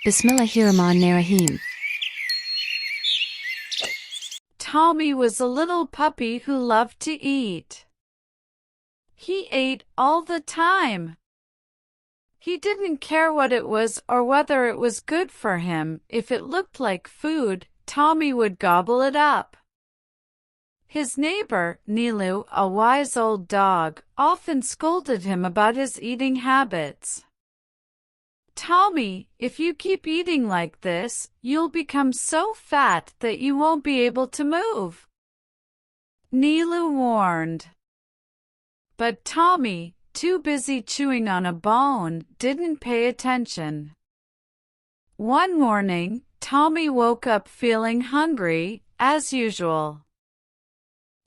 Bismillahirrahmanirrahim. Tommy was a little puppy who loved to eat. He ate all the time. He didn't care what it was or whether it was good for him. If it looked like food, Tommy would gobble it up. His neighbor, Neelu, a wise old dog, often scolded him about his eating habits. "Tommy, if you keep eating like this, you'll become so fat that you won't be able to move," Neelu warned. But Tommy, too busy chewing on a bone, didn't pay attention. One morning, Tommy woke up feeling hungry, as usual.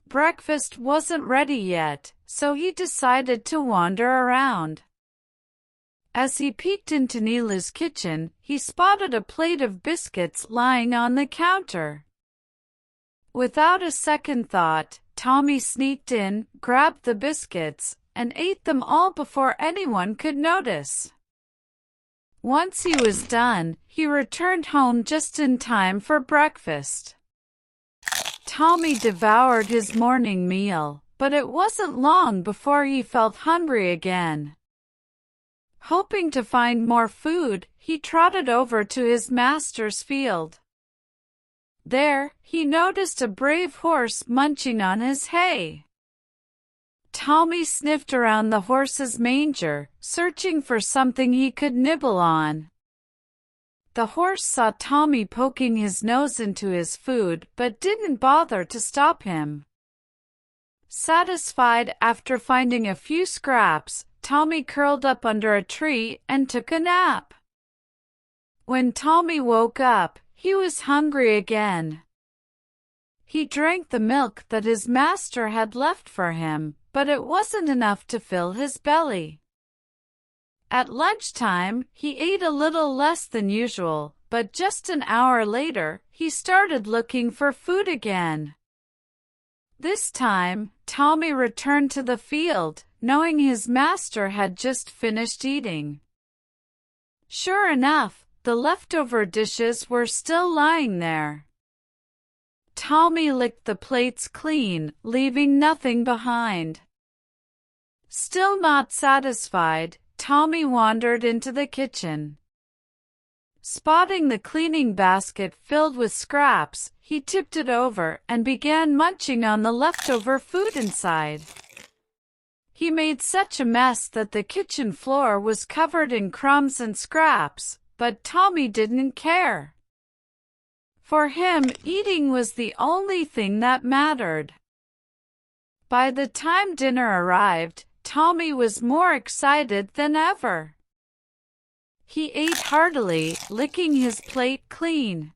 Breakfast wasn't ready yet, so he decided to wander around. As he peeked into Neelu's kitchen, he spotted a plate of biscuits lying on the counter. Without a second thought, Tommy sneaked in, grabbed the biscuits, and ate them all before anyone could notice. Once he was done, he returned home just in time for breakfast. Tommy devoured his morning meal, but it wasn't long before he felt hungry again. Hoping to find more food, he trotted over to his master's field. There, he noticed a brave horse munching on his hay. Tommy sniffed around the horse's manger, searching for something he could nibble on. The horse saw Tommy poking his nose into his food but didn't bother to stop him. Satisfied after finding a few scraps, Tommy curled up under a tree and took a nap. When Tommy woke up, he was hungry again. He drank the milk that his master had left for him, but it wasn't enough to fill his belly. At lunchtime, he ate a little less than usual, but just an hour later, he started looking for food again. This time, Tommy returned to the field, knowing his master had just finished eating. Sure enough, the leftover dishes were still lying there. Tommy licked the plates clean, leaving nothing behind. Still not satisfied, Tommy wandered into the kitchen. Spotting the cleaning basket filled with scraps, he tipped it over and began munching on the leftover food inside. He made such a mess that the kitchen floor was covered in crumbs and scraps, but Tommy didn't care. For him, eating was the only thing that mattered. By the time dinner arrived, Tommy was more excited than ever. He ate heartily, licking his plate clean.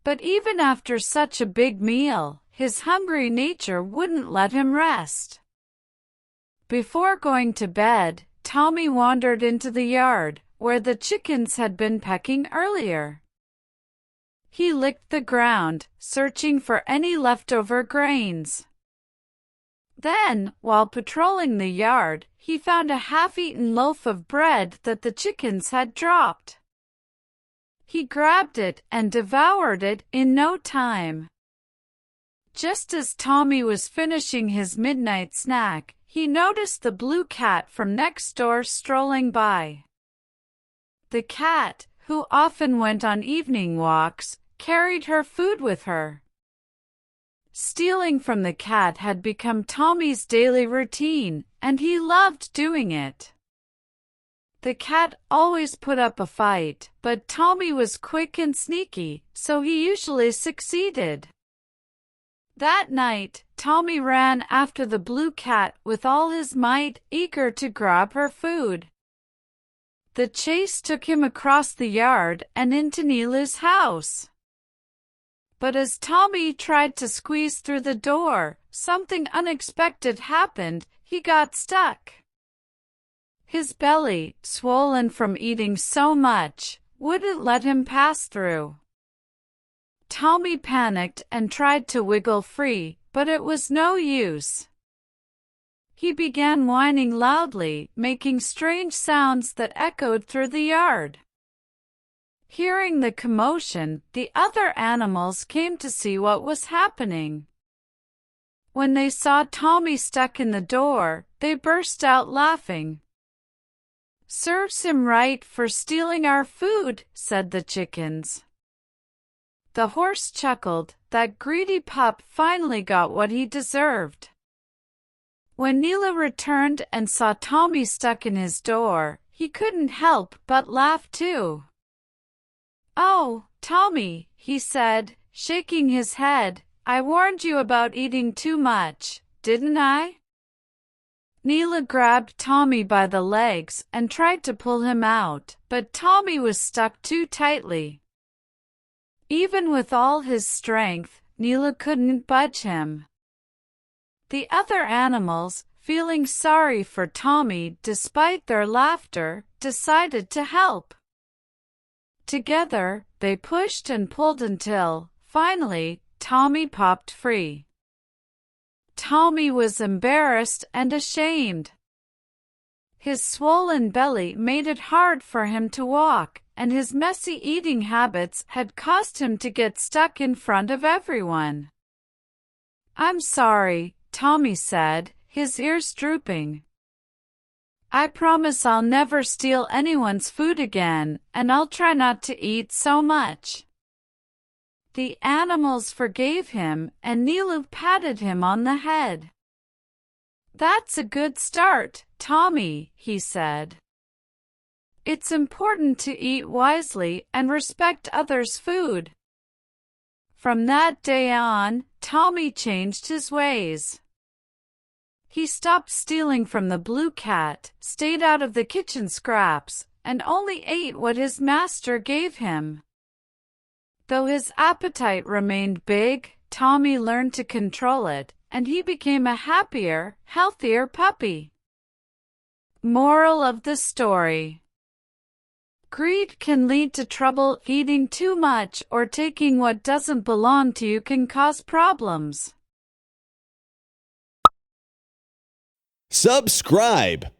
But even after such a big meal, his hungry nature wouldn't let him rest. Before going to bed, Tommy wandered into the yard, where the chickens had been pecking earlier. He licked the ground, searching for any leftover grains. Then, while patrolling the yard, he found a half-eaten loaf of bread that the chickens had dropped. He grabbed it and devoured it in no time. Just as Tommy was finishing his midnight snack, he noticed the blue cat from next door strolling by. The cat, who often went on evening walks, carried her food with her. Stealing from the cat had become Tommy's daily routine, and he loved doing it. The cat always put up a fight, but Tommy was quick and sneaky, so he usually succeeded. That night, Tommy ran after the blue cat with all his might, eager to grab her food. The chase took him across the yard and into Neelu's house. But as Tommy tried to squeeze through the door, something unexpected happened. He got stuck. His belly, swollen from eating so much, wouldn't let him pass through. Tommy panicked and tried to wiggle free, but it was no use. He began whining loudly, making strange sounds that echoed through the yard. Hearing the commotion, the other animals came to see what was happening. When they saw Tommy stuck in the door, they burst out laughing. "Serves him right for stealing our food," said the chickens. The horse chuckled. That greedy pup finally got what he deserved. When Neelu returned and saw Tommy stuck in his door, he couldn't help but laugh too. "Oh, Tommy," he said, shaking his head, "I warned you about eating too much, didn't I?" Neelu grabbed Tommy by the legs and tried to pull him out, but Tommy was stuck too tightly. Even with all his strength, Neelu couldn't budge him. The other animals, feeling sorry for Tommy despite their laughter, decided to help. Together, they pushed and pulled until, finally, Tommy popped free. Tommy was embarrassed and ashamed. His swollen belly made it hard for him to walk, and his messy eating habits had caused him to get stuck in front of everyone. "I'm sorry," Tommy said, his ears drooping. "I promise I'll never steal anyone's food again, and I'll try not to eat so much." The animals forgave him, and Neelu patted him on the head. "That's a good start, Tommy," he said. "It's important to eat wisely and respect others' food." From that day on, Tommy changed his ways. He stopped stealing from the blue cat, stayed out of the kitchen scraps, and only ate what his master gave him. Though his appetite remained big, Tommy learned to control it, and he became a happier, healthier puppy. Moral of the story: greed can lead to trouble. Eating too much or taking what doesn't belong to you can cause problems. Subscribe.